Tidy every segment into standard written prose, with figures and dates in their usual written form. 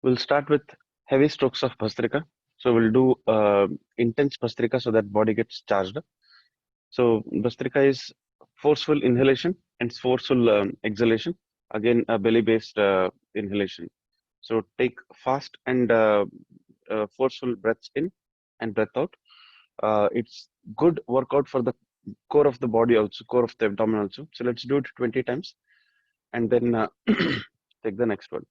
We'll start with heavy strokes of Bhastrika. So we'll do intense Bhastrika so that body gets charged up. So Bhastrika is forceful inhalation and forceful exhalation. Again, a belly-based inhalation. So take fast and forceful breaths in and breath out. It's good workout for the core of the body also, core of the abdomen also. So let's do it 20 times and then take the next one.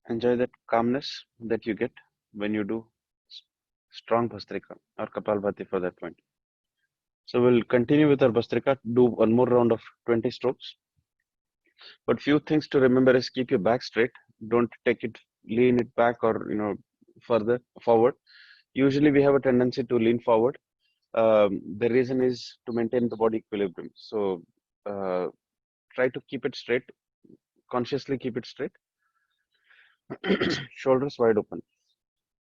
Enjoy that calmness that you get when you do strong Bhastrika or Kapalbhati for that point. So we'll continue with our Bhastrika, do one more round of 20 strokes. But few things to remember is keep your back straight. Don't lean it back or further forward. Usually we have a tendency to lean forward. The reason is to maintain the body equilibrium. So uh, try to keep it straight. Consciously keep it straight. Shoulders wide open.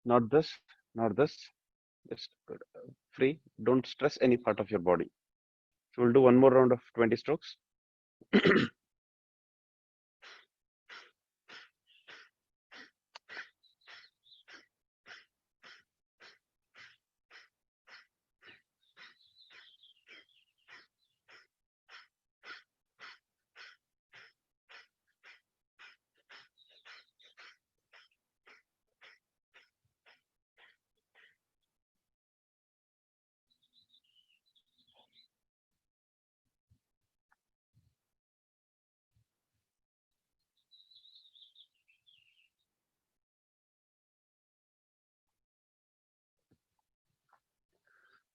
Not this, not this. Just free. Don't stress any part of your body. So we'll do one more round of 20 strokes.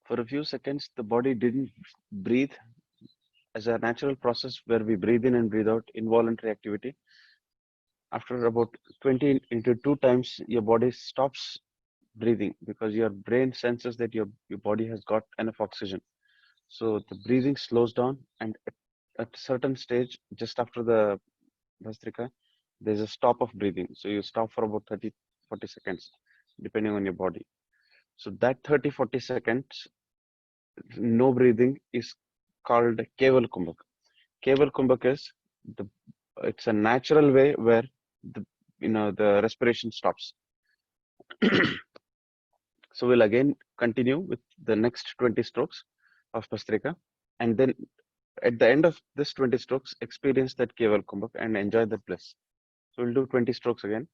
For a few seconds, the body didn't breathe as a natural process where we breathe in and breathe out, involuntary activity. After about 20 into 2 times, your body stops breathing because your brain senses that your body has got enough oxygen. So the breathing slows down, and at a certain stage, just after the Bhastrika, there's a stop of breathing. So you stop for about 30, 40 seconds, depending on your body. So that 30, 40 seconds, no breathing is called Keval Kumbhak. Keval Kumbhak is it's a natural way where the the respiration stops. So we'll again continue with the next 20 strokes of Bhastrika, and then at the end of this 20 strokes, experience that Keval Kumbhak and enjoy that bliss. So we'll do 20 strokes again.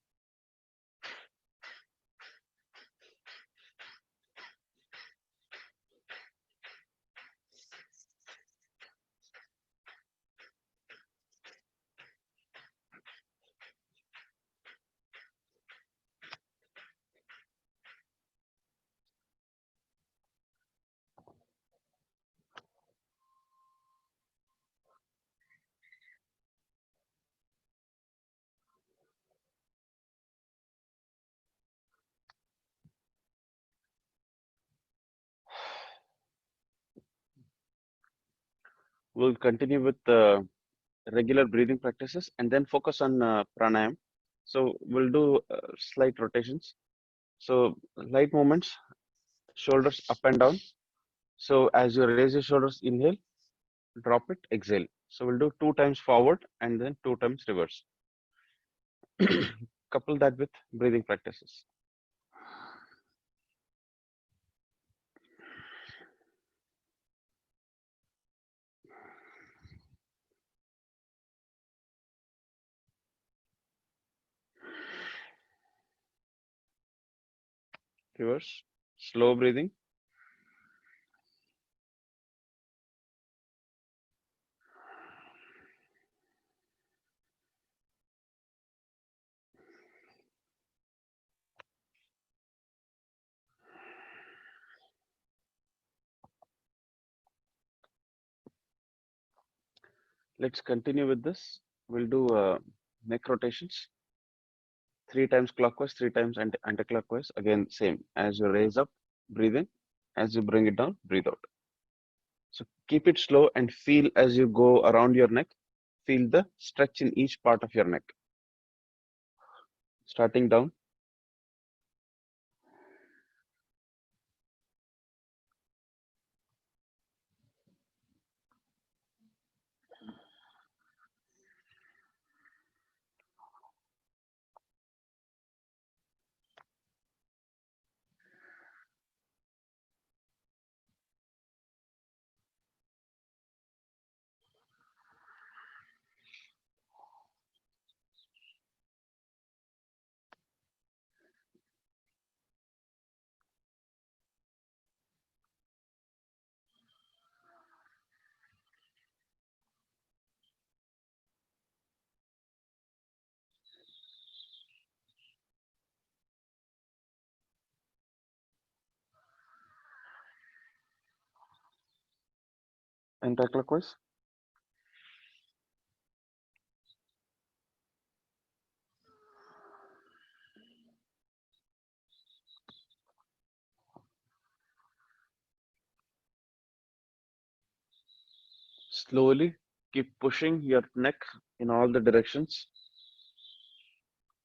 We'll continue with regular breathing practices and then focus on pranayam. So we'll do slight rotations. So light movements, shoulders up and down. So as you raise your shoulders, inhale, drop it, exhale. So we'll do 2 times forward and then 2 times reverse. Couple that with breathing practices. Reverse, slow breathing. Let's continue with this. We'll do neck rotations. 3 times clockwise, 3 times anti-clockwise. Again, same. As you raise up, breathe in. As you bring it down, breathe out. So keep it slow and feel as you go around your neck. Feel the stretch in each part of your neck. Starting down. Anti-clockwise. Slowly keep pushing your neck in all the directions.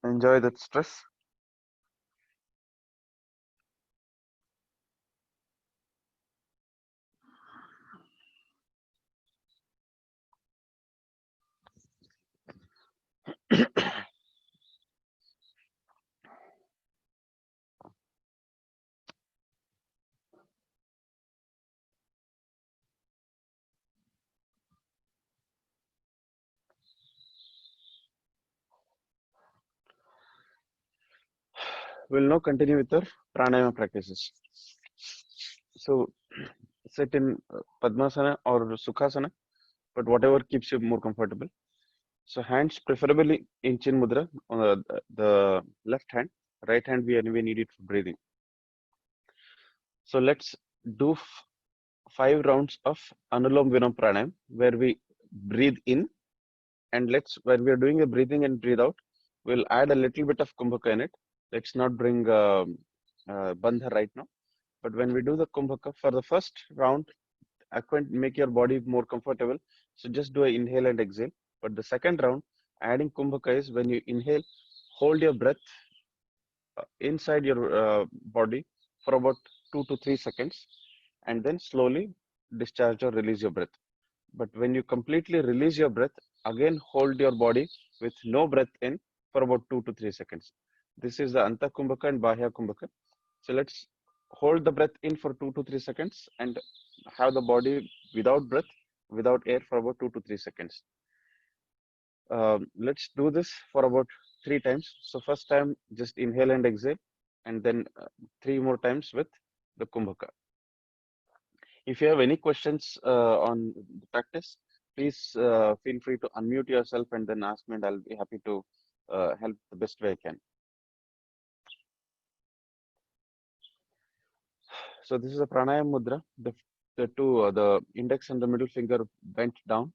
Enjoy that stress. We'll now continue with our pranayama practices. So sit in Padmasana or Sukhasana, but whatever keeps you more comfortable. So hands preferably in Chin Mudra on the left hand. Right hand we anyway need it for breathing. So let's do 5 rounds of Anulom Vilom Pranayam where we breathe in, and when we are doing the breathing and breathe out, we'll add a little bit of Kumbhaka in it. Let's not bring Bandha right now. But when we do the Kumbhaka, for the first round, make your body more comfortable. So just do an inhale and exhale. But the second round, adding Kumbhaka is when you inhale, hold your breath inside your body for about 2 to 3 seconds, and then slowly discharge or release your breath. But when you completely release your breath, again hold your body with no breath in for about 2 to 3 seconds. This is the Anta Kumbhaka and Bahya Kumbhaka. So let's hold the breath in for 2 to 3 seconds and have the body without breath, without air for about 2 to 3 seconds. Let's do this for about 3 times. So first time, just inhale and exhale, and then 3 more times with the Kumbhaka. If you have any questions on the practice, please feel free to unmute yourself and then ask me, and I'll be happy to help the best way I can. So this is a pranayam mudra. The index and the middle finger bent down,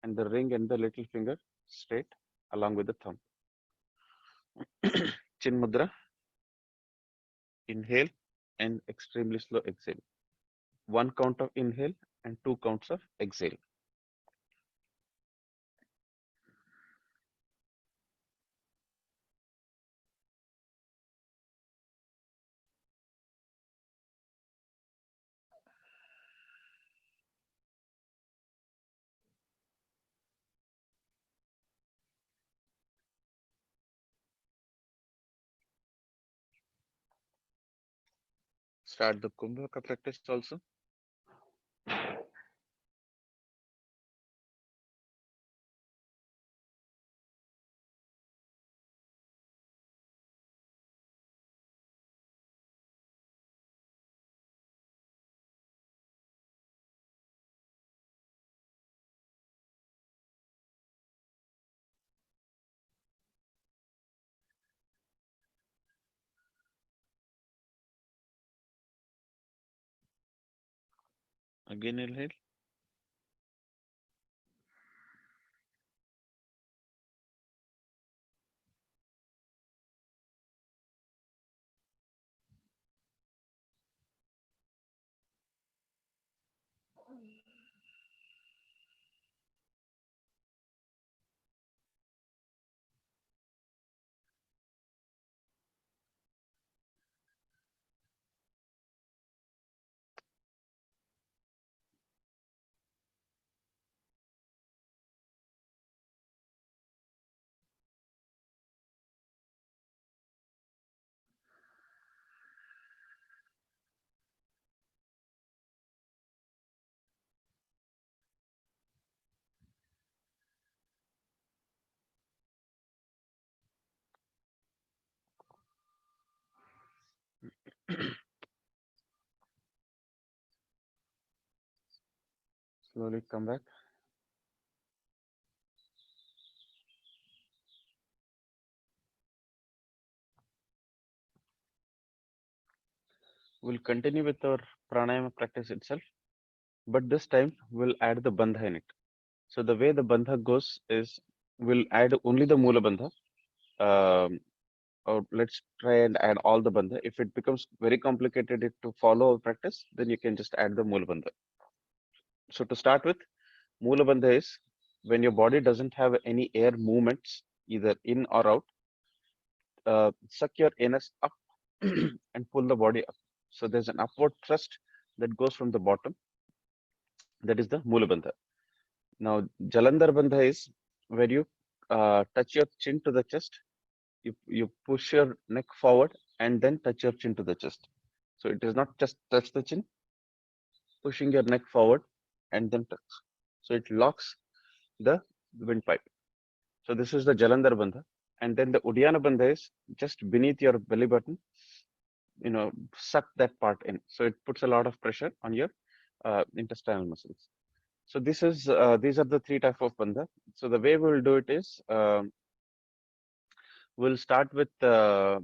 and the ring and the little finger straight along with the thumb. Chin mudra. Inhale and extremely slow exhale. 1 count of inhale and 2 counts of exhale. start the Kumbhaka practice also. Again inhale. Slowly come back. We'll continue with our pranayama practice itself, but this time we'll add the bandha in it. So the way the bandha goes is we'll add only the mula bandha. Or let's try and add all the bandha. If it becomes very complicated to follow our practice, then you can just add the mula bandha. So to start with, mula bandha is when your body doesn't have any air movements, either in or out, suck your anus up and pull the body up. So there's an upward thrust that goes from the bottom. That is the mula bandha. Now, Jalandhar bandha is where you touch your chin to the chest, you push your neck forward and then touch your chin to the chest. So it is not just touch the chin, pushing your neck forward and then touch. So it locks the windpipe. So this is the Jalandhar bandha. And then the Uddiyana bandha is just beneath your belly button, suck that part in. So it puts a lot of pressure on your intestinal muscles. So these are the three type of bandha. So the way we'll do it is we'll start with uh,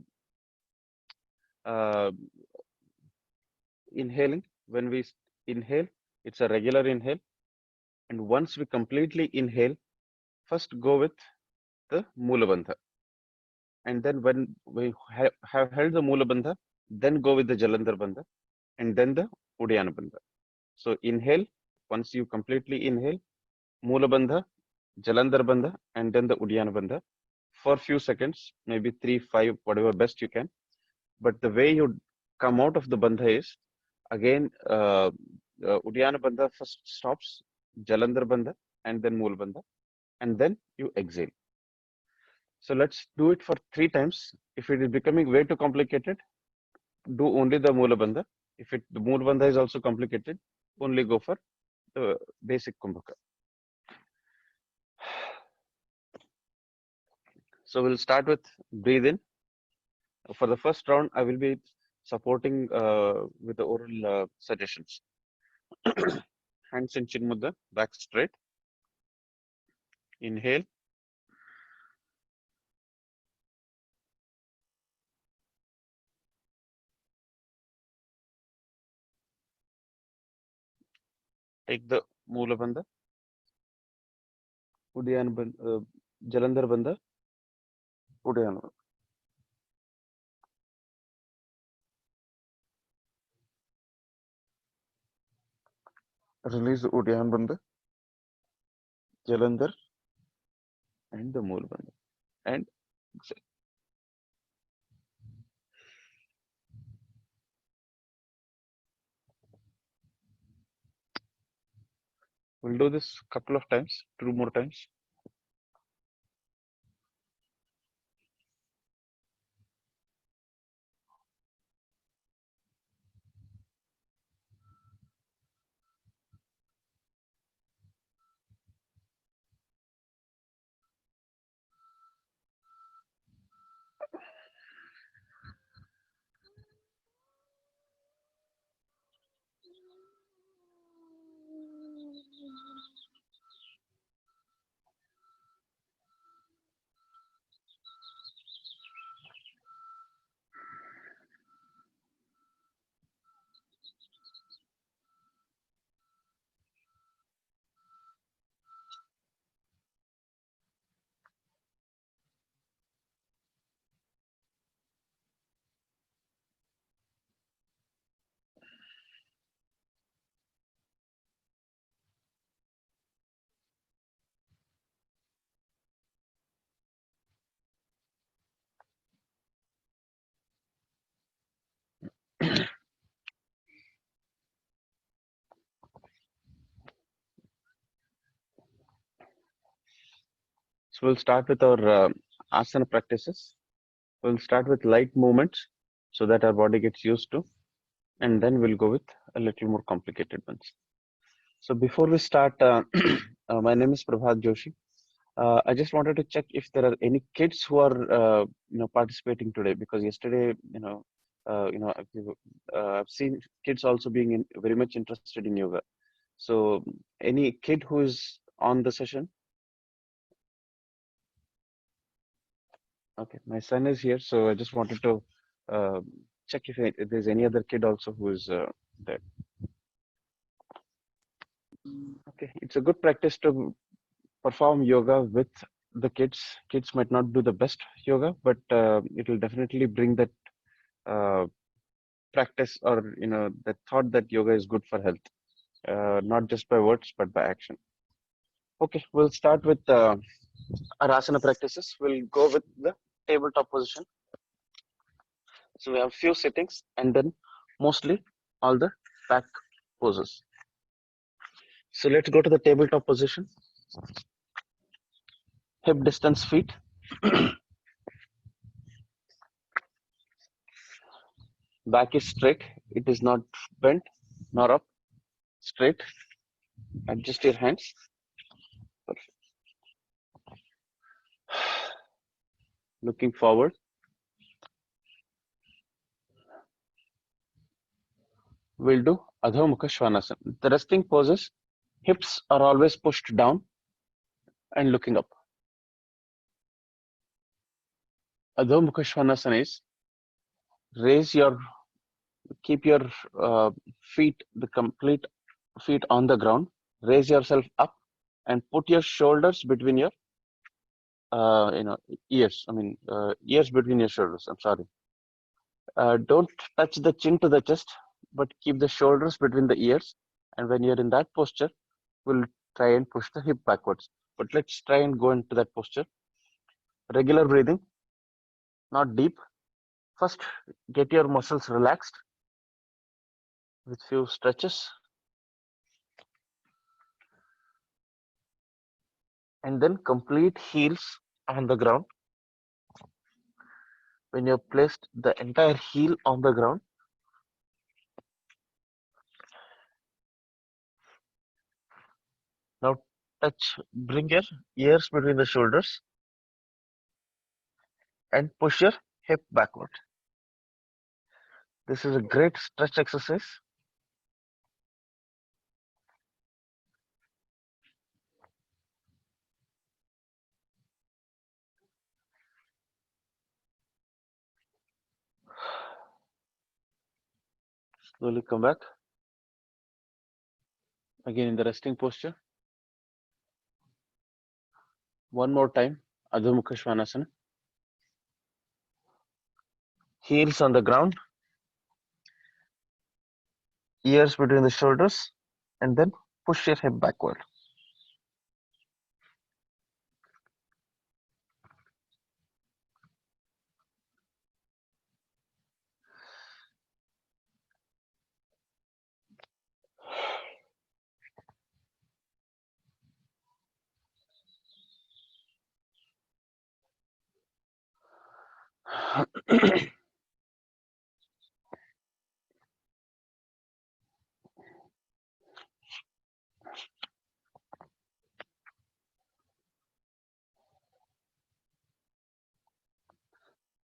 inhaling. When we inhale, it's a regular inhale. And once we completely inhale, first go with the Mula Bandha. And then when we have held the Mula Bandha, then go with the Jalandhar Bandha and then the Uddiyana Bandha. So inhale, once you completely inhale, Mula Bandha, Jalandhar Bandha, and then the Uddiyana Bandha for few seconds, maybe 3, 5, whatever best you can. But the way you come out of the Bandha is again, Uddiyana Bandha first stops, Jalandhar Bandha, and then Mool Bandha, and then you exhale. So let's do it for 3 times. If it is becoming way too complicated, do only the Moola Bandha. If the Mool Bandha is also complicated, only go for the basic Kumbhaka. So we'll start with breathe in. For the first round, I will be supporting with the oral suggestions. Hands in Chin Mudra, back straight. Inhale. Take the Moola Bandha. Uddiyana Bandha, Jalandhar Bandha, Uddiyana. Release the Uddiyana Bandha, Jalandhar, and the Mool Bandha. And we'll do this couple of times, 2 more times. So we'll start with our asana practices. We'll start with light movements so that our body gets used to, and then we'll go with a little more complicated ones. So before we start, my name is Prabhat Joshi. I just wanted to check if there are any kids who are participating today, because yesterday I've seen kids also being very much interested in yoga. So any kid who is on the session? Okay, my son is here, so I just wanted to uh, check if there's any other kid also who is there. Okay, it's a good practice to perform yoga with the kids. Kids might not do the best yoga, but it will definitely bring that uh, practice, or that thought that yoga is good for health, not just by words but by action. Okay, we'll start with our asana practices. We'll go with the tabletop position. So we have few sittings and then mostly all the back poses. So let's go to the tabletop position. Hip distance feet. Back is straight. It is not bent nor up. Straight. Adjust your hands. Perfect. Looking forward. We'll do Adho Mukha Svanasana. The resting poses, hips are always pushed down and looking up. Adho Mukha Svanasana is keep your feet, the complete feet on the ground, raise yourself up and put your shoulders between your, ears. Ears between your shoulders. I'm sorry. Don't touch the chin to the chest, but keep the shoulders between the ears. And when you're in that posture, we'll try and push the hip backwards. But let's try and go into that posture. Regular breathing, not deep. First, get your muscles relaxed with few stretches. And then complete heels on the ground. When you've placed the entire heel on the ground, now bring your ears between the shoulders and push your hip backward. This is a great stretch exercise. Slowly come back. Again in the resting posture. One more time, Adho Mukha Svanasana. Heels on the ground, ears between the shoulders, and then push your hip backward.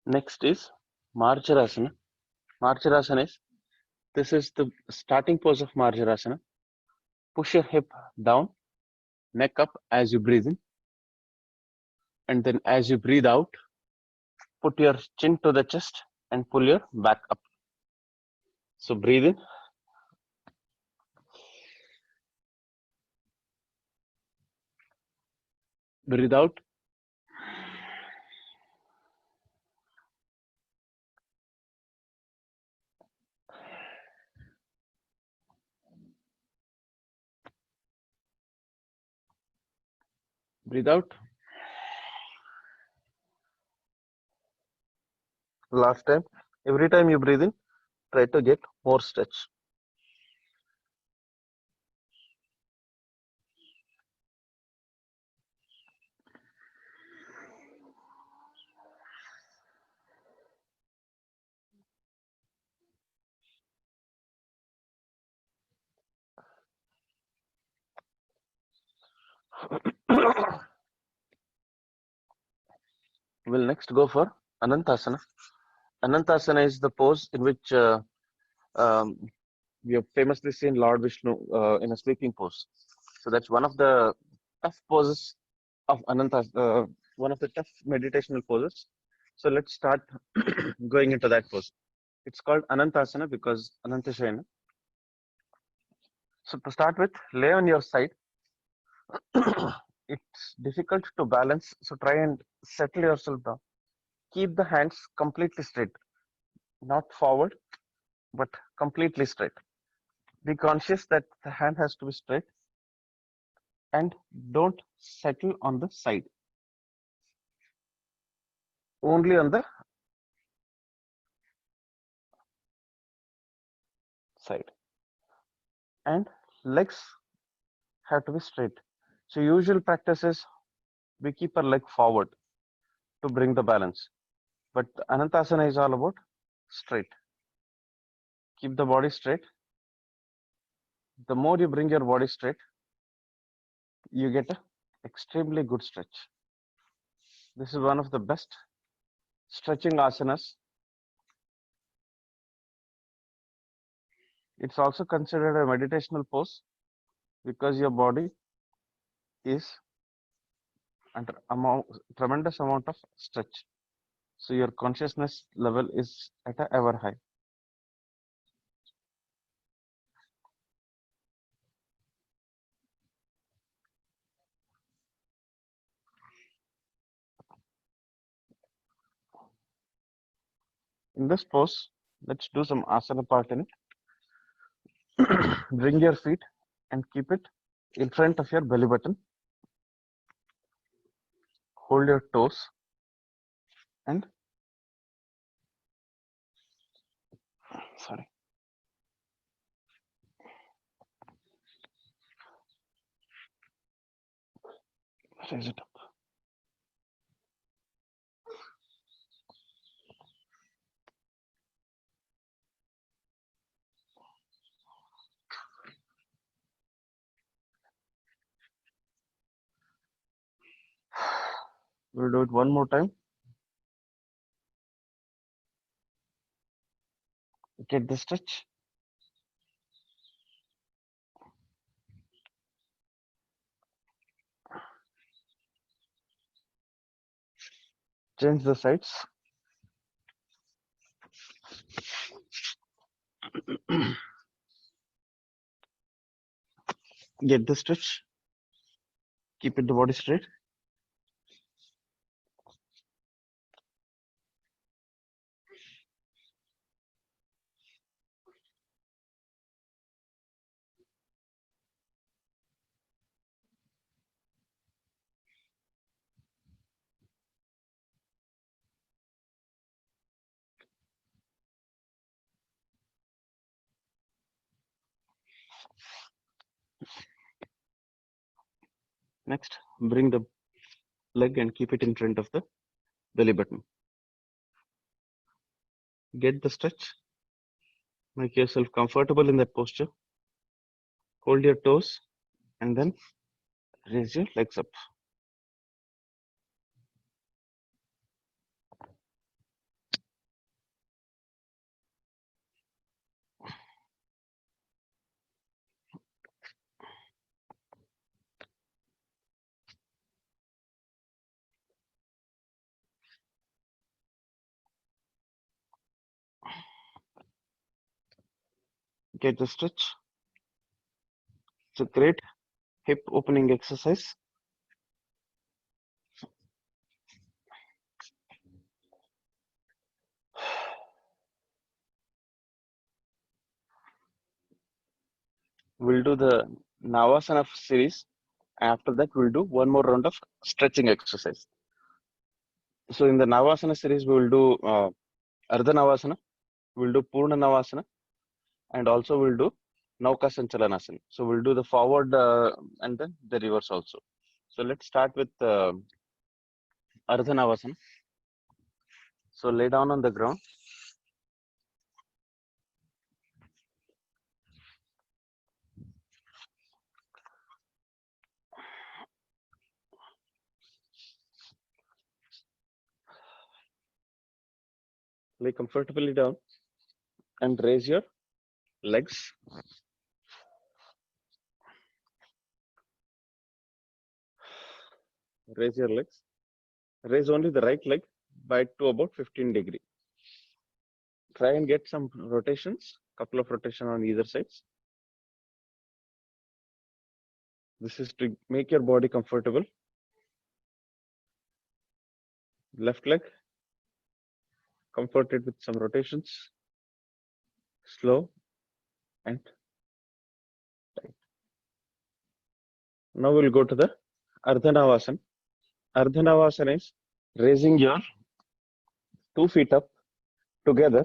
Next is Marjarasana. Marjarasana this is the starting pose of Marjarasana. Push your hip down, neck up as you breathe in. And then as you breathe out, put your chin to the chest and pull your back up. So breathe in. Breathe out. Breathe out. Last time. Every time you breathe in, try to get more stretch. We'll next go for Anantasana. Anantasana is the pose in which um, we have famously seen Lord Vishnu in a sleeping pose. So that's one of the tough poses of Anantasana, one of the tough meditational poses. So let's start going into that pose. It's called Anantasana because Anantashayana. So to start with, lay on your side. It's difficult to balance, so try and settle yourself down. Keep the hands completely straight, not forward, but completely straight. Be conscious that the hand has to be straight and don't settle on the side, only on the side. And legs have to be straight. So usual practice is we keep our leg forward to bring the balance. But Anantasana is all about straight. Keep the body straight. The more you bring your body straight, you get a extremely good stretch. This is one of the best stretching asanas. It's also considered a meditational pose because your body is under tremendous amount of stretch. So your consciousness level is at a ever high. In this pose, let's do some asana part in it. Bring your feet and keep it in front of your belly button. Hold your toes and sorry. Raise it up. We'll do it one more time. Get the stretch. Change the sides. Get the stretch. Keep it the body straight. Next, bring the leg and keep it in front of the belly button. Get the stretch. Make yourself comfortable in that posture. Hold your toes and then raise your legs up. Get the stretch. It's a great hip opening exercise. We'll do the Navasana series. After that, we'll do one more round of stretching exercise. So in the Navasana series, we will do Ardha Navasana, we'll do Purna Navasana, and also we'll do Nauka Sanchalanasana. So we'll do the forward and then the reverse also. So let's start with Ardha Navasana. So lay down on the ground. Lay comfortably down and raise your legs. Raise your legs. Raise only the right leg by to about 15 degree. Try and get some rotations, couple of rotation on either sides. This is to make your body comfortable. Left leg, comforted with some rotations, slow and tight. Now we'll go to the Ardhanavasana. Ardhanavasana is raising your 2 feet up together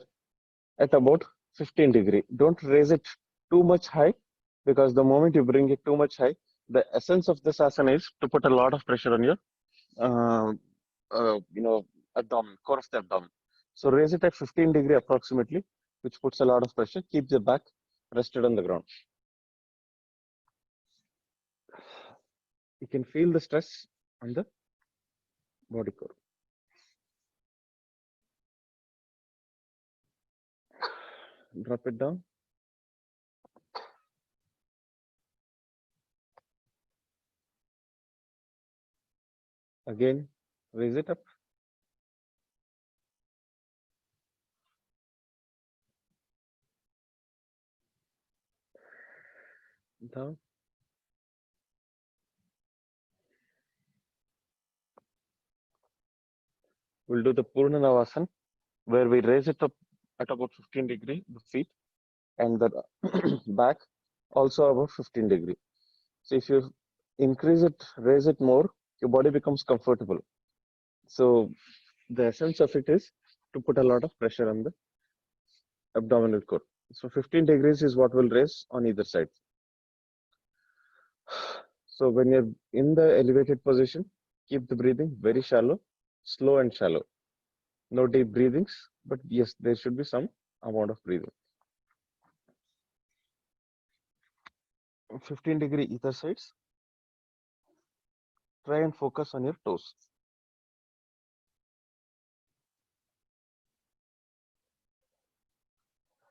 at about 15 degree. Don't raise it too much high, because the moment you bring it too much high, the essence of this asana is to put a lot of pressure on your uh, abdomen, core of the abdomen. So raise it at 15 degree approximately, which puts a lot of pressure. Keep the back rested on the ground. You can feel the stress on the body core. Drop it down. Again, raise it up. Down. We'll do the Purna Navasana, where we raise it up at about 15 degree, the feet, and the back also about 15 degree. So if you increase it, raise it more, your body becomes comfortable. So the essence of it is to put a lot of pressure on the abdominal core. So 15 degrees is what will raise on either side. So when you're in the elevated position, keep the breathing very shallow, slow and shallow. No deep breathings, but yes, there should be some amount of breathing. 15 degree either sides. Try and focus on your toes.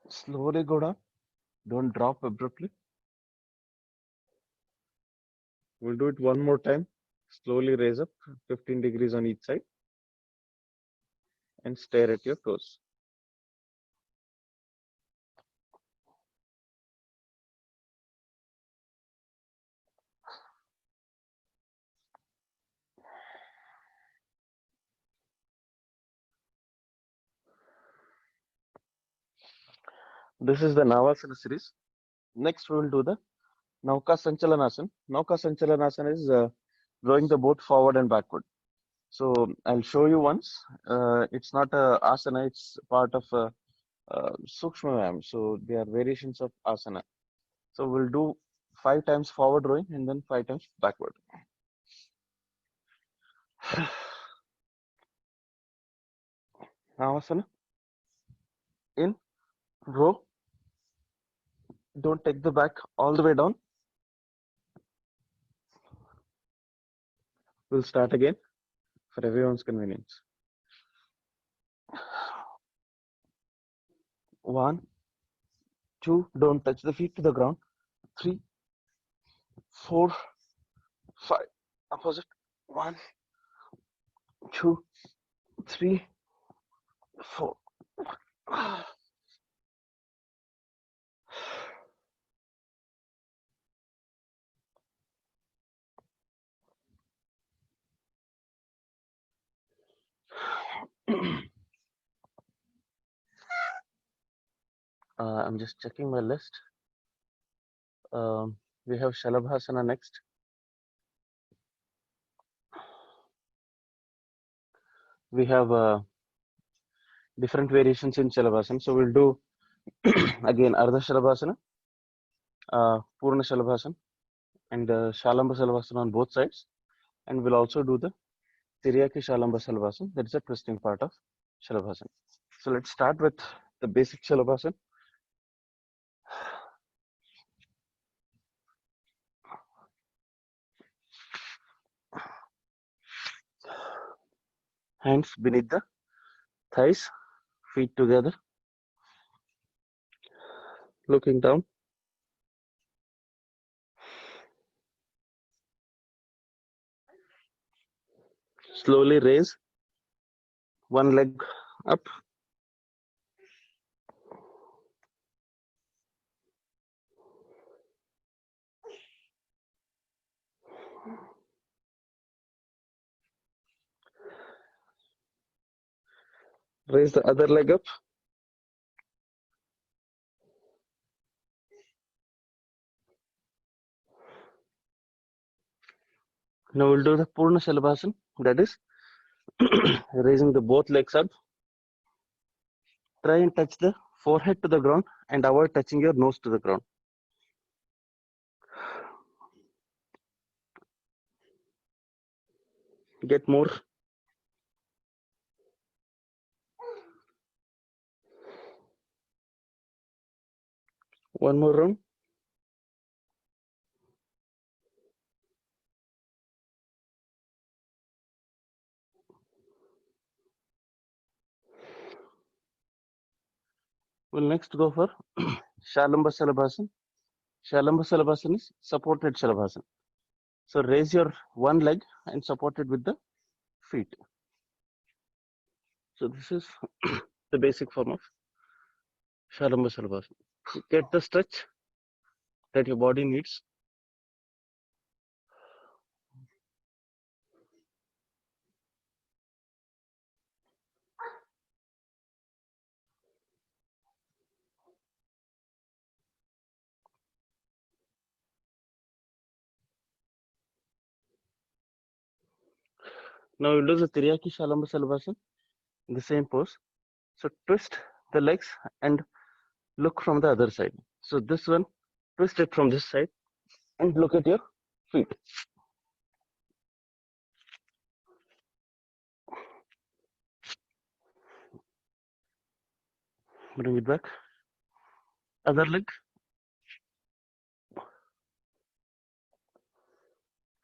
Slowly go down. Don't drop abruptly. We'll do it one more time. Slowly raise up 15 degrees on each side and stare at your toes. This is the Navasana series. Next, we will do the Nauka Sanchalanasana. Nauka Sanchalanasana is rowing the boat forward and backward. So I'll show you once. It's not a asana, it's part of a Sukshma Vyayam. So they are variations of asana. So we'll do 5 times forward rowing and then 5 times backward. Navasana. In, row. Don't take the back all the way down. We'll start again for everyone's convenience. 1, 2, don't touch the feet to the ground. 3, 4, 5. Opposite. 1, 2, 3, 4. I'm just checking my list. We have Shalabhasana next. We have different variations in Shalabhasana. So we'll do again Ardha Shalabhasana, Purna Shalabhasana, and Shalamba Shalabhasana on both sides. And we'll also do the Tiryaki Shalamba Shalabhasana. That is a twisting part of Shalabhasana. So let's start with the basic Shalabhasana. Hands beneath the thighs. Feet together. Looking down. Slowly raise one leg up. Raise the other leg up. Now we'll do the Purna Shalabhasana, that is raising the both legs up. Try and touch the forehead to the ground and avoid touching your nose to the ground. Get more. One more round. We'll next go for Shalamba Shalabhasana. Shalamba Shalabhasana is supported Shalabhasana. So raise your one leg and support it with the feet. So this is the basic form of Shalamba Shalabhasana. Get the stretch that your body needs. Now we'll do the Tiryaki Shalamba Shalabhasana in the same pose. So twist the legs and look from the other side. So this one, twist it from this side and look at your feet. Bring it back. Other leg.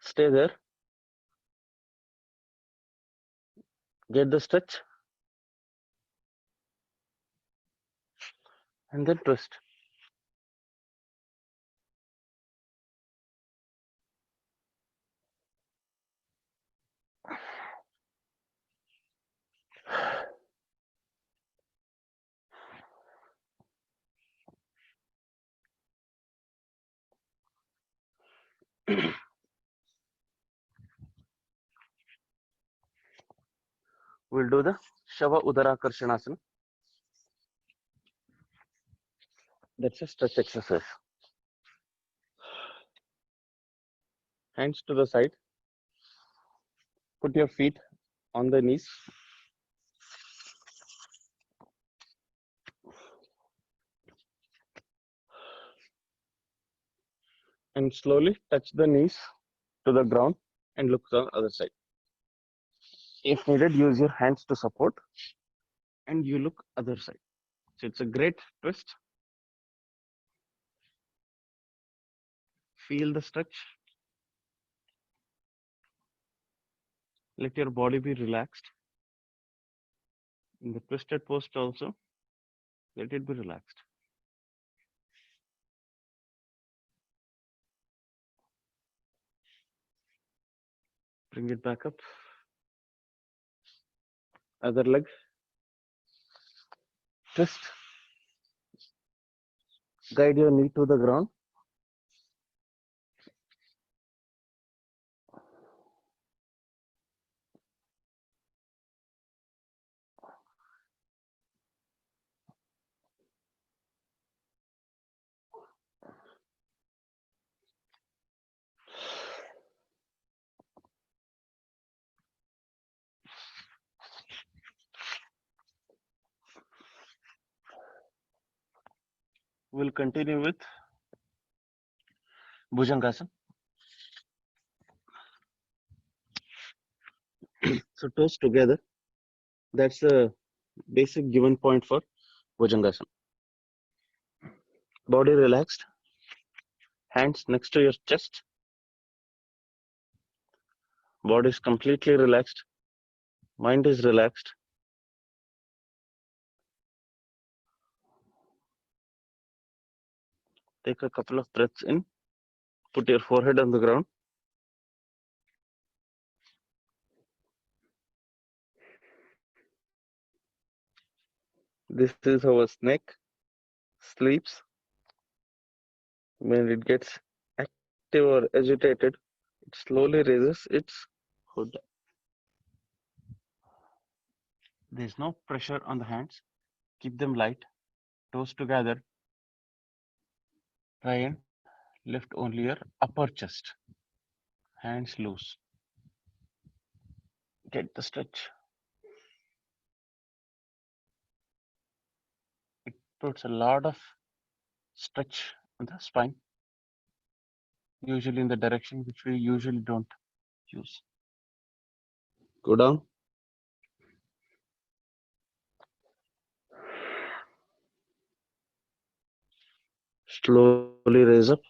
Stay there. Get the stretch. And then twist. We'll do the Shava Udara Karshanasana. That's a stretch exercise. Hands to the side. Put your feet on the knees. And slowly touch the knees to the ground and look to the other side. If needed, use your hands to support and you look other side. So it's a great twist. Feel the stretch. Let your body be relaxed. In the twisted pose also, let it be relaxed. Bring it back up. Other leg. Twist. Guide your knee to the ground. We'll continue with Bhujangasana. So toes together. That's a basic given point for Bhujangasana. Body relaxed. Hands next to your chest. Body is completely relaxed. Mind is relaxed. Take a couple of breaths in. Put your forehead on the ground. This is how a snake sleeps. When it gets active or agitated, it slowly raises its hood. There's no pressure on the hands. Keep them light, toes together. Try and lift only your upper chest. Hands loose. Get the stretch. It puts a lot of stretch on the spine, usually in the direction which we usually don't use. Go down. Slowly raise up.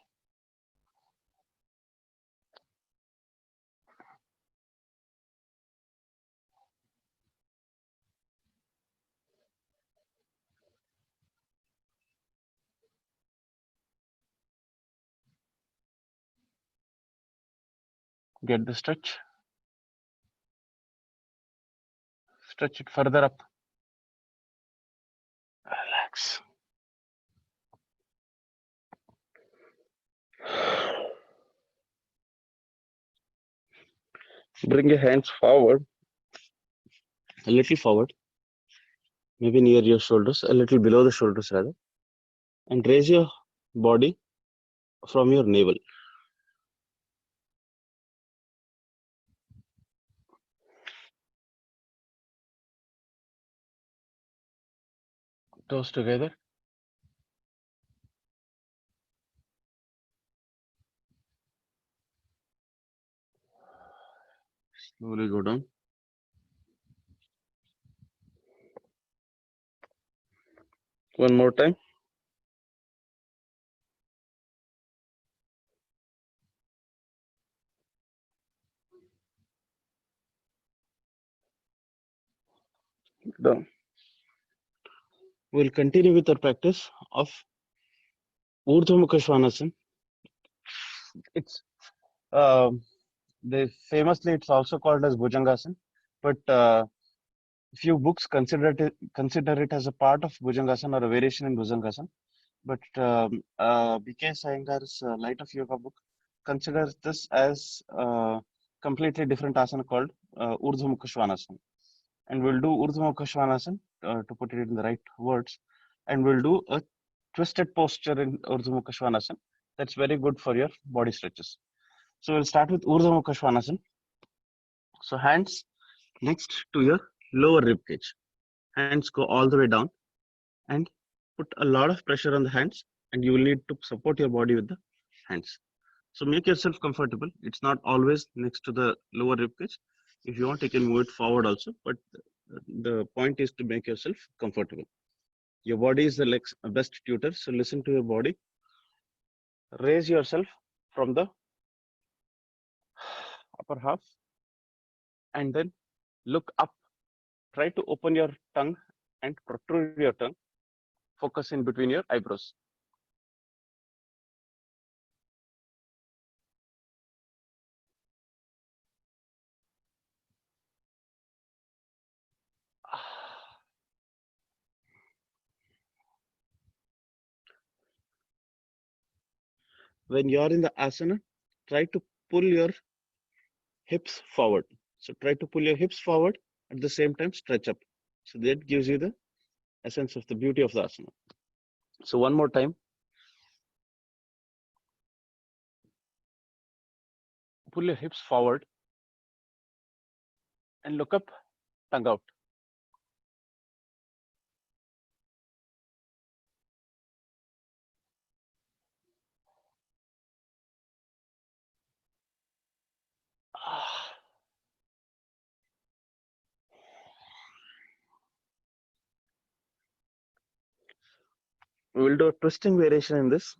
Get the stretch. Stretch it further up. Relax. Bring your hands forward, a little forward, maybe near your shoulders, a little below the shoulders rather, and raise your body from your navel. Toes together. Slowly go down. One more time. Down. We'll continue with our practice of Urdhva Mukha Svanasana. It's famously it's also called as Bhujangasana, but few books consider it as a part of Bhujangasana or a variation in Bhujangasana. But B.K. Iyengar's Light of Yoga book considers this as a completely different asana called Urdhva Mukha Svanasana. And we'll do Urdhva Mukha Svanasana to put it in the right words. And we'll do a twisted posture in Urdhva Mukha Svanasana. That's very good for your body stretches. So we'll start with Urdhva Mukha Svanasana. So hands next to your lower rib cage. Hands go all the way down and put a lot of pressure on the hands, and you will need to support your body with the hands. So make yourself comfortable. It's not always next to the lower rib cage. If you want, you can move it forward also, but the point is to make yourself comfortable. Your body is the best tutor, so listen to your body. Raise yourself from the upper half and then look up. Try to open your tongue and protrude your tongue. Focus in between your eyebrows. When you're in the asana, try to pull your hips forward. So try to pull your hips forward at the same time stretch up. So that gives you the essence of the beauty of the asana. So one more time. Pull your hips forward and look up, tongue out. We will do a twisting variation in this.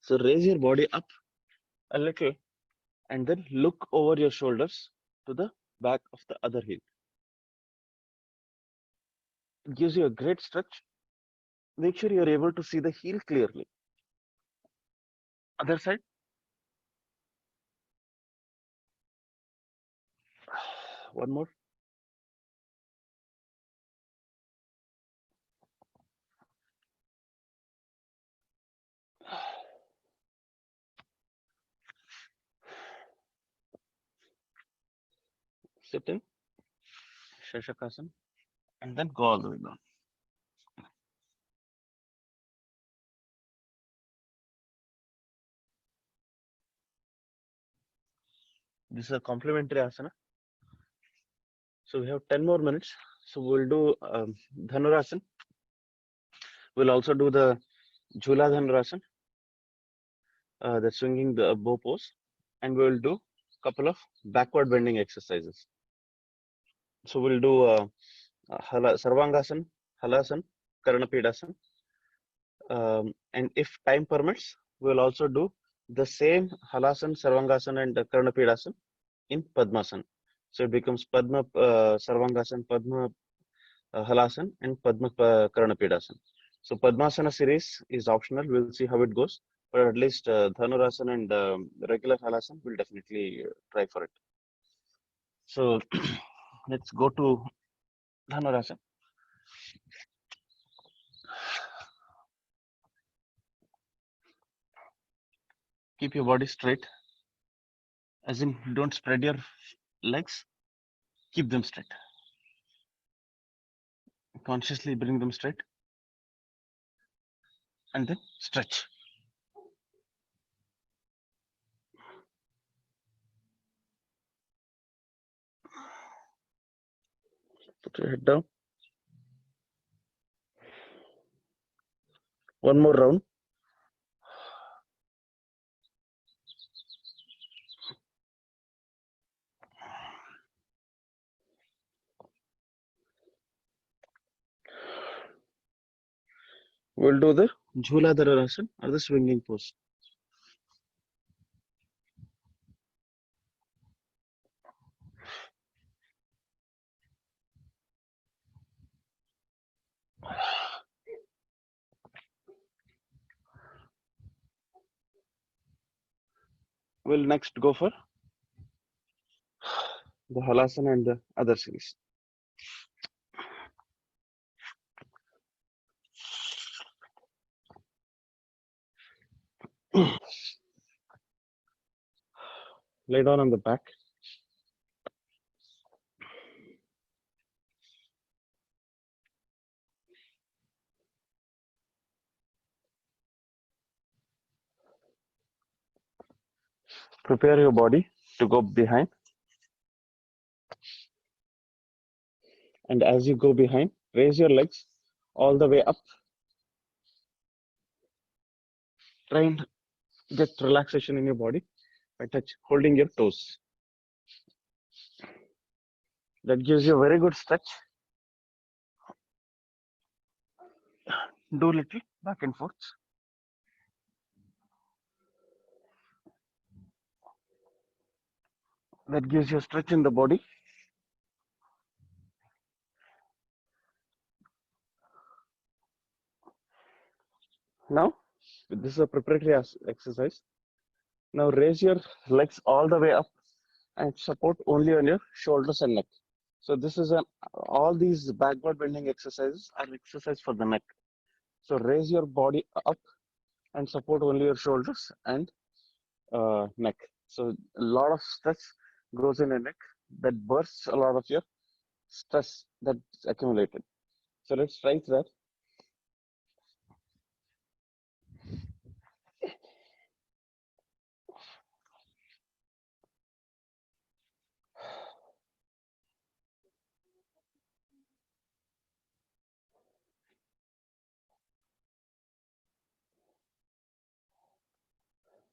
So raise your body up a little and then look over your shoulders to the back of the other heel. It gives you a great stretch. Make sure you're able to see the heel clearly. Other side. One more. Sit in Shashakasana and then go all the way down. This is a complementary asana. So we have 10 more minutes. So we'll do Dhanurasana. We'll also do the Jhula Dhanurasana, the swinging the bow pose, and we'll do a couple of backward bending exercises. So we'll do Sarvangasana, Halasana, Karnapidasana, and if time permits, we'll also do the same Halasana, Sarvangasana, and Karnapidasana in Padmasana. So it becomes Padma Sarvangasana, Padma Halasana, and Padma Karnapidasana. So Padmasana series is optional. We'll see how it goes. But at least Dhanurasana and regular Halasana, we'll definitely try for it. So let's go to Dhanurasana. Keep your body straight. As in, don't spread your legs. Keep them straight. Consciously bring them straight. And then stretch. Put your head down. One more round. We'll do the Jhula Dhanurasana or the swinging pose. We'll next go for the Halasana and the other series. Lay down on the back. Prepare your body to go behind. And as you go behind, raise your legs all the way up. Try and get relaxation in your body by holding your toes. That gives you a very good stretch. Do a little back and forth. That gives you a stretch in the body. Now, this is a preparatory exercise. Now raise your legs all the way up and support only on your shoulders and neck. So this is all these backward bending exercises are exercise for the neck. So raise your body up and support only your shoulders and neck. So a lot of stress goes in your neck that bursts a lot of your stress that's accumulated. So let's try that.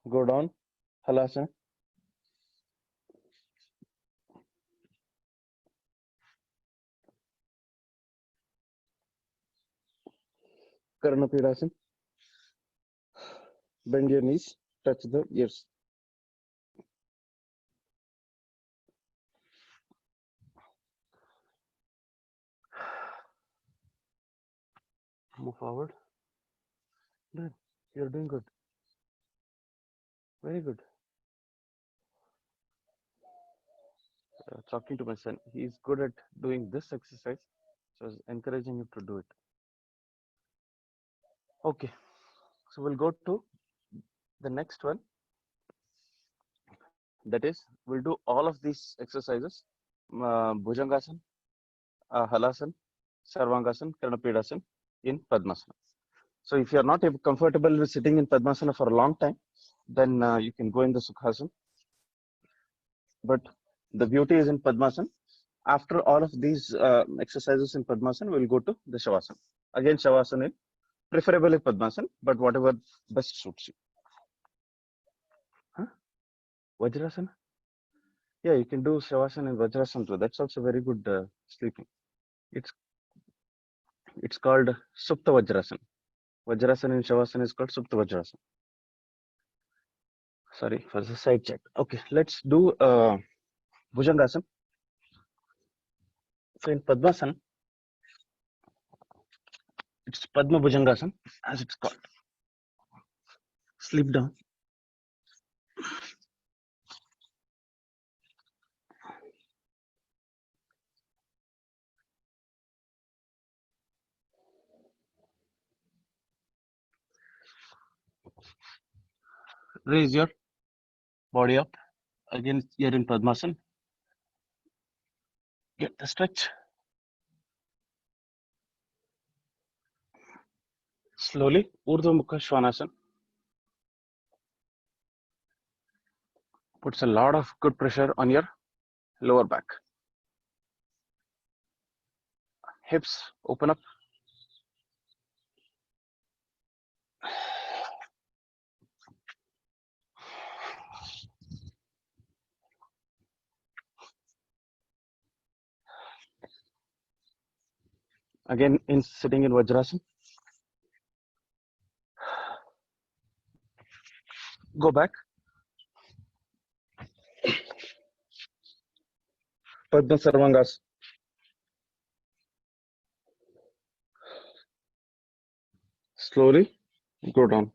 Go down, Halasana. Karnapidasana. Bend your knees, touch the ears. Move forward. Good. You're doing good. Very good. Talking to my son. He's good at doing this exercise. So I was encouraging him to do it. Okay. So we'll go to the next one. That is, we'll do all of these exercises. Bhujangasana, Halasana, Sarvangasana, Karnapedasan in Padmasana. So if you are not comfortable with sitting in Padmasana for a long time, then you can go in the Sukhasana. But the beauty is in Padmasana. After all of these exercises in Padmasana, we'll go to the Shavasana. Again, Shavasana, preferably Padmasana, but whatever best suits you. Huh? Vajrasana? Yeah, you can do Shavasana and Vajrasana too. That's also very good sleeping. It's called Supta Vajrasana. Vajrasana and Shavasana is called Supta Vajrasana. Sorry for the side check. Okay, let's do Bhujangasana. So in Padmasana, it's Padma Bhujangasana, as it's called. Sleep down. Raise your body up. Again, you're in Padmasana. Get the stretch. Slowly, Urdhva Mukha Svanasana. Puts a lot of good pressure on your lower back. Hips open up. Again, in sitting in Vajrasana. Go back. Padma Sarvangasana. Slowly go down.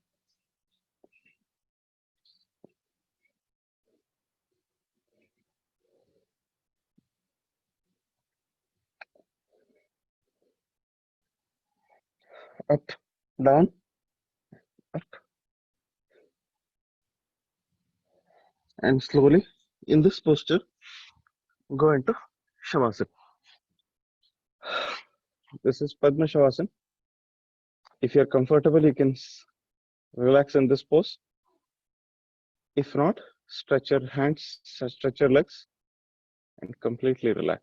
Up, down, up. And slowly, in this posture, go into Shavasana. This is Padma Shavasana. If you're comfortable, you can relax in this pose. If not, stretch your hands, stretch your legs, and completely relax.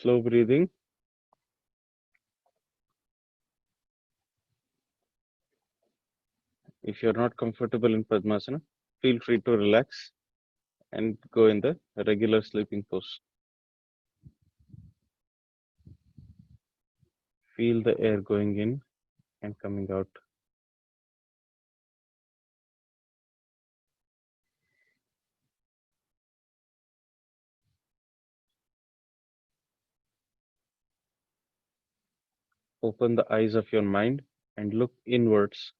Slow breathing. If you're not comfortable in Padmasana, feel free to relax and go in the regular sleeping pose. Feel the air going in and coming out. Open the eyes of your mind and look inwards.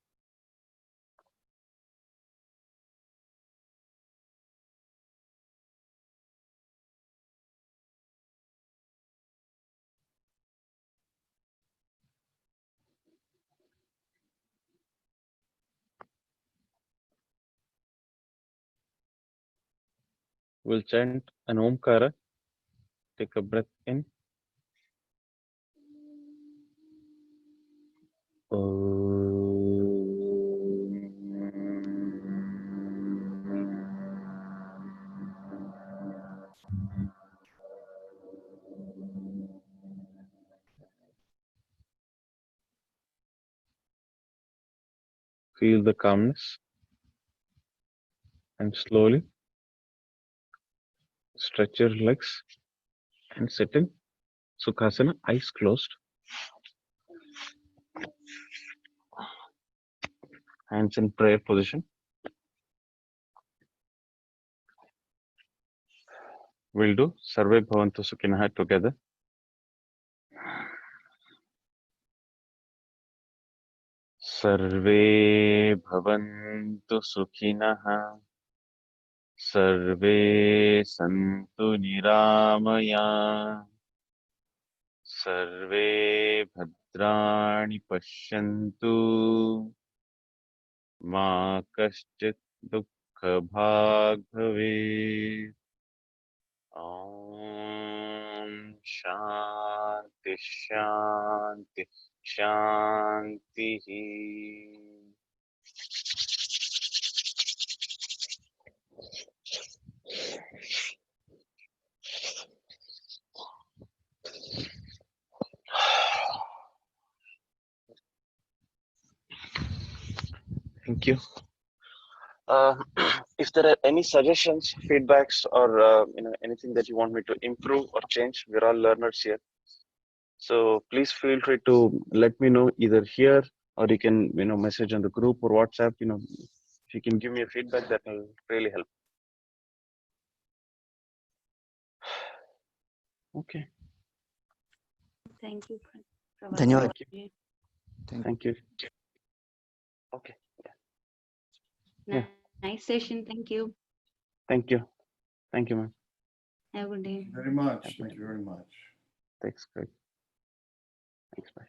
We'll chant an Omkara. Take a breath in. feel the calmness and slowly stretch your legs and sit in Sukhasana, eyes closed, hands in prayer position. We'll do Sarve Bhavantu Sukhinah together. Sarve Bhavantu Sukhinah. Sarve Santu Niramaya. Sarve Bhadrani Pashyantu. Ma Kaschit Dukkha Bhag Bhavet. Om Shanti Shanti Shanti. Thank you. If there are any suggestions, feedbacks, or anything that you want me to improve or change, we're all learners here. So please feel free to let me know either here or you can message on the group or WhatsApp. If you can give me a feedback, that will really help. Okay. Thank you. Dhanyawad. Thank you. Okay. Yeah. Nice session. Thank you. Thank you. Thank you, ma'am. Have a good day. Very much. Thank you very much. Thanks, Greg. Thanks, bye.